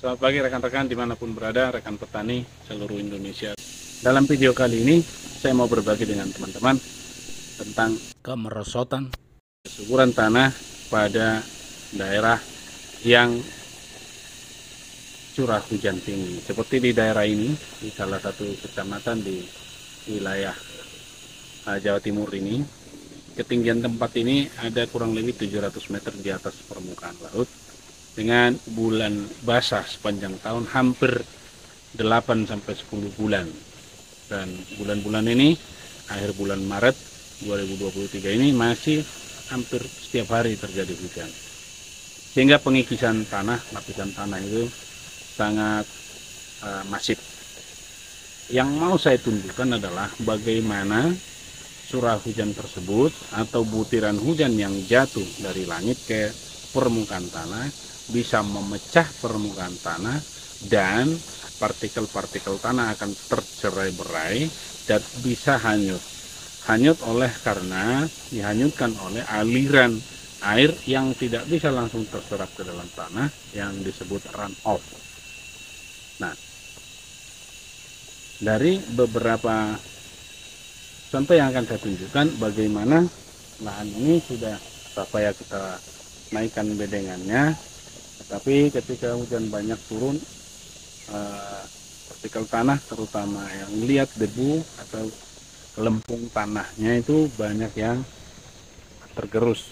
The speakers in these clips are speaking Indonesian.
Selamat pagi rekan-rekan dimanapun berada, rekan petani seluruh Indonesia. Dalam video kali ini saya mau berbagi dengan teman-teman tentang kemerosotan kesuburan tanah pada daerah yang curah hujan tinggi. Seperti di daerah ini, di salah satu kecamatan di wilayah Jawa Timur ini, ketinggian tempat ini ada kurang lebih 700 meter di atas permukaan laut, dengan bulan basah sepanjang tahun hampir 8-10 bulan. Dan bulan-bulan ini, akhir bulan Maret 2023 ini masih hampir setiap hari terjadi hujan. Sehingga pengikisan tanah, lapisan tanah itu sangat masif. Yang mau saya tunjukkan adalah bagaimana curah hujan tersebut atau butiran hujan yang jatuh dari langit ke permukaan tanah bisa memecah permukaan tanah, dan partikel-partikel tanah akan tercerai-berai dan bisa hanyut. Hanyut karena dihanyutkan oleh aliran air yang tidak bisa langsung terserap ke dalam tanah yang disebut runoff. Nah, dari beberapa contoh yang akan saya tunjukkan bagaimana lahan ini sudah supaya kita naikkan bedengannya, tetapi ketika hujan banyak turun, partikel tanah terutama yang lihat debu atau lempung tanahnya itu banyak yang tergerus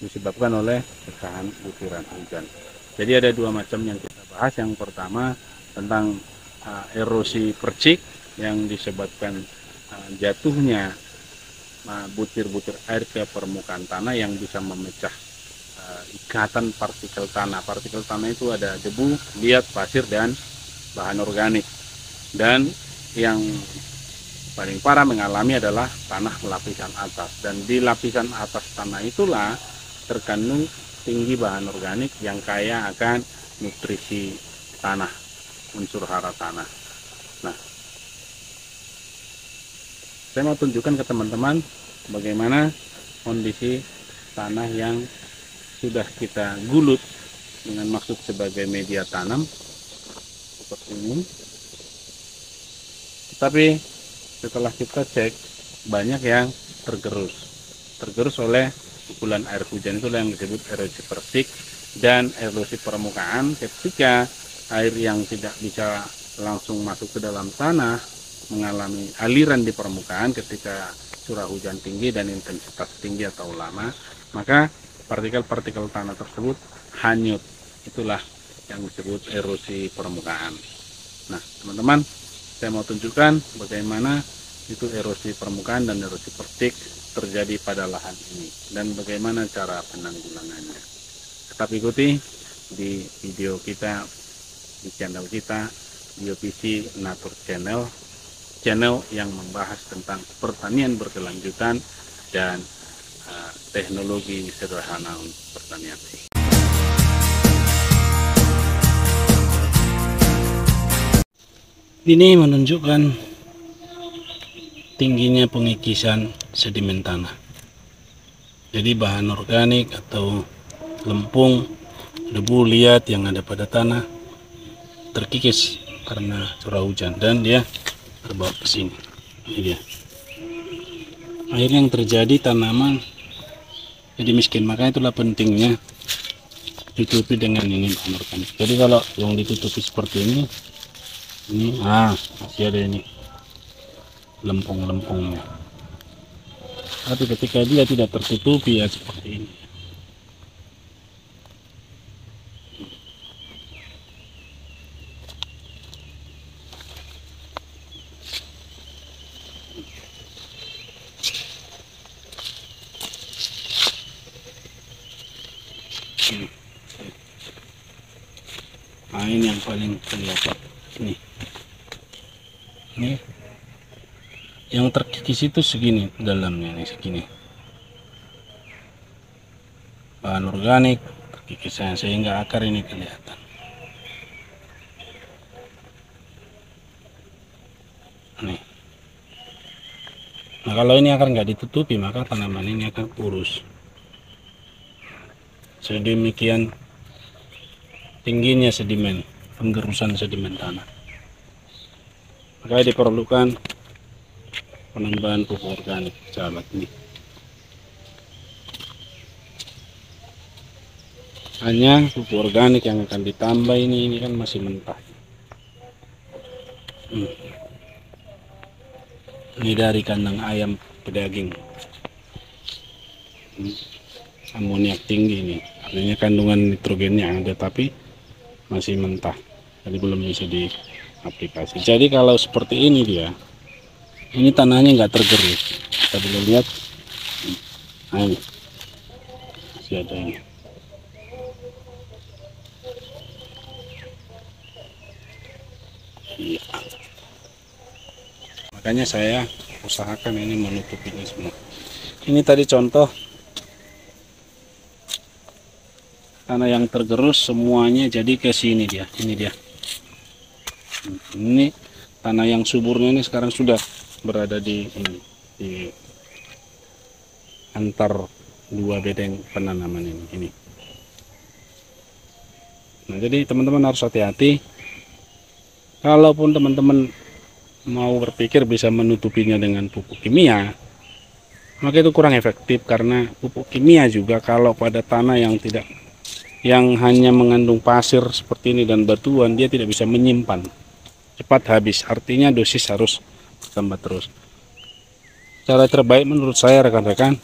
disebabkan oleh pecahan butiran hujan. Jadi ada dua macam yang kita bahas. Yang pertama tentang erosi percik yang disebabkan jatuhnya butir-butir air ke permukaan tanah yang bisa memecah ikatan partikel tanah. Partikel tanah itu ada debu, liat, pasir, dan bahan organik. Dan yang paling parah mengalami adalah tanah lapisan atas. Dan di lapisan atas tanah itulah terkandung tinggi bahan organik yang kaya akan nutrisi tanah, unsur hara tanah. Nah, saya mau tunjukkan ke teman-teman bagaimana kondisi tanah yang sudah kita gulut dengan maksud sebagai media tanam seperti ini. Tetapi setelah kita cek, banyak yang tergerus oleh pukulan air hujan. Itulah yang disebut erosi persik dan erosi permukaan. Ketika air yang tidak bisa langsung masuk ke dalam tanah mengalami aliran di permukaan ketika curah hujan tinggi dan intensitas tinggi atau lama, maka partikel-partikel tanah tersebut hanyut. Itulah yang disebut erosi permukaan. Nah, teman-teman, saya mau tunjukkan bagaimana itu erosi permukaan dan erosi persik terjadi pada lahan ini dan bagaimana cara penanggulangannya. Tetap ikuti di video kita, di channel kita, BioVisi Natur channel yang membahas tentang pertanian berkelanjutan dan teknologi sederhana untuk pertanian. Ini menunjukkan tingginya pengikisan sedimen tanah. Jadi bahan organik atau lempung, debu, liat yang ada pada tanah terkikis karena curah hujan dan dia terbawa ke sini. Ini dia. Akhirnya yang terjadi, tanaman jadi miskin. Makanya itulah pentingnya ditutupi dengan ini bahan organik. Jadi kalau yang ditutupi seperti ini masih ada ini lempung-lempungnya. Tapi ketika dia tidak tertutupi ya seperti ini. Nah, ini yang paling kelihatan nih. Ini yang terkikis itu segini dalamnya nih, segini bahan organik terkikisnya sehingga akar ini kelihatan. Nih. Nah, kalau ini akar nggak ditutupi maka tanaman ini akan kurus. Sedemikian tingginya sedimen, penggerusan sedimen tanah. Maka diperlukan penambahan pupuk organik, sahabat ini. Hanya pupuk organik yang akan ditambah ini kan masih mentah. Ini dari kandang ayam pedaging. Amoniak tinggi ini, artinya kandungan nitrogennya ada tapi masih mentah, jadi belum bisa diaplikasi. Jadi kalau seperti ini dia, ini tanahnya nggak tergerus. Kita boleh lihat, nah ini masih ada ini. Iya. Makanya saya usahakan ini menutupinya semua. Ini tadi contoh tanah yang tergerus semuanya, jadi ke sini dia. Ini dia. Ini tanah yang suburnya ini sekarang sudah berada di ini, di antar dua bedeng penanaman ini. Nah, jadi teman-teman harus hati-hati. Kalaupun teman-teman mau berpikir bisa menutupinya dengan pupuk kimia, maka itu kurang efektif, karena pupuk kimia juga kalau pada tanah yang hanya mengandung pasir seperti ini dan batuan, dia tidak bisa menyimpan, cepat habis. Artinya dosis harus tambah terus. Cara terbaik menurut saya rekan-rekan,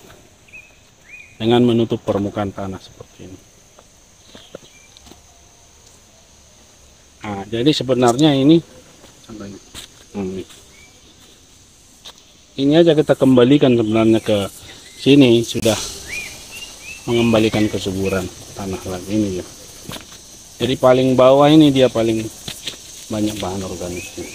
dengan menutup permukaan tanah seperti ini. Nah, jadi sebenarnya ini ini aja kita kembalikan sebenarnya ke sini, sudah mengembalikan kesuburan tanah lagi ini ya. Jadi paling bawah ini dia paling banyak bahan organiknya.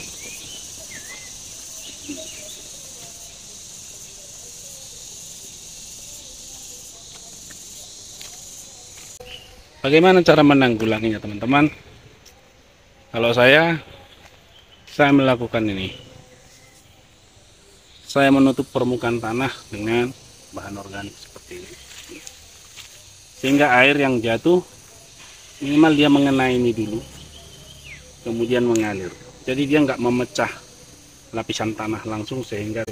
Bagaimana cara menanggulanginya teman-teman? Kalau saya melakukan ini. Saya menutup permukaan tanah dengan bahan organik seperti ini. Sehingga air yang jatuh minimal dia mengenai ini dulu, kemudian mengalir. Jadi dia nggak memecah lapisan tanah langsung sehingga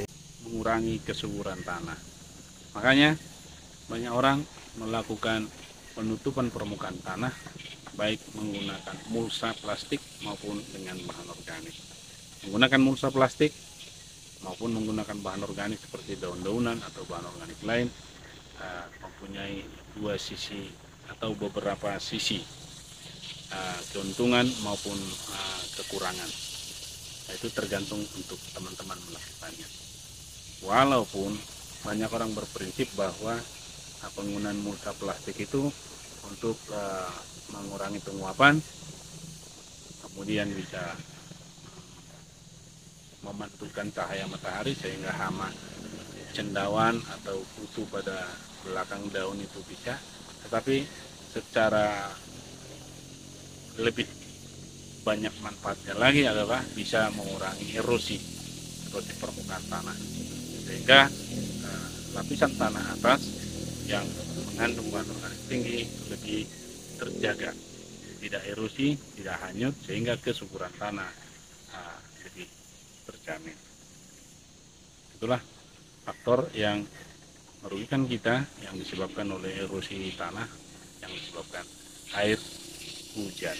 mengurangi kesuburan tanah. Makanya banyak orang melakukan penutupan permukaan tanah baik menggunakan mulsa plastik maupun dengan bahan organik. Menggunakan mulsa plastik maupun menggunakan bahan organik seperti daun-daunan atau bahan organik lain mempunyai dua sisi atau beberapa sisi keuntungan maupun kekurangan. Nah, itu tergantung untuk teman-teman melakukannya. Walaupun banyak orang berprinsip bahwa penggunaan mulsa plastik itu untuk mengurangi penguapan, kemudian bisa memantulkan cahaya matahari sehingga hama cendawan atau kutu pada belakang daun itu bisa, tetapi secara lebih banyak manfaatnya lagi adalah bisa mengurangi erosi permukaan tanah, sehingga lapisan tanah atas yang mengandung bahan organik tinggi lebih terjaga, tidak erosi, tidak hanyut, sehingga kesuburan tanah lebih terjamin. Itulah faktor yang merugikan kita yang disebabkan oleh erosi tanah yang disebabkan air hujan.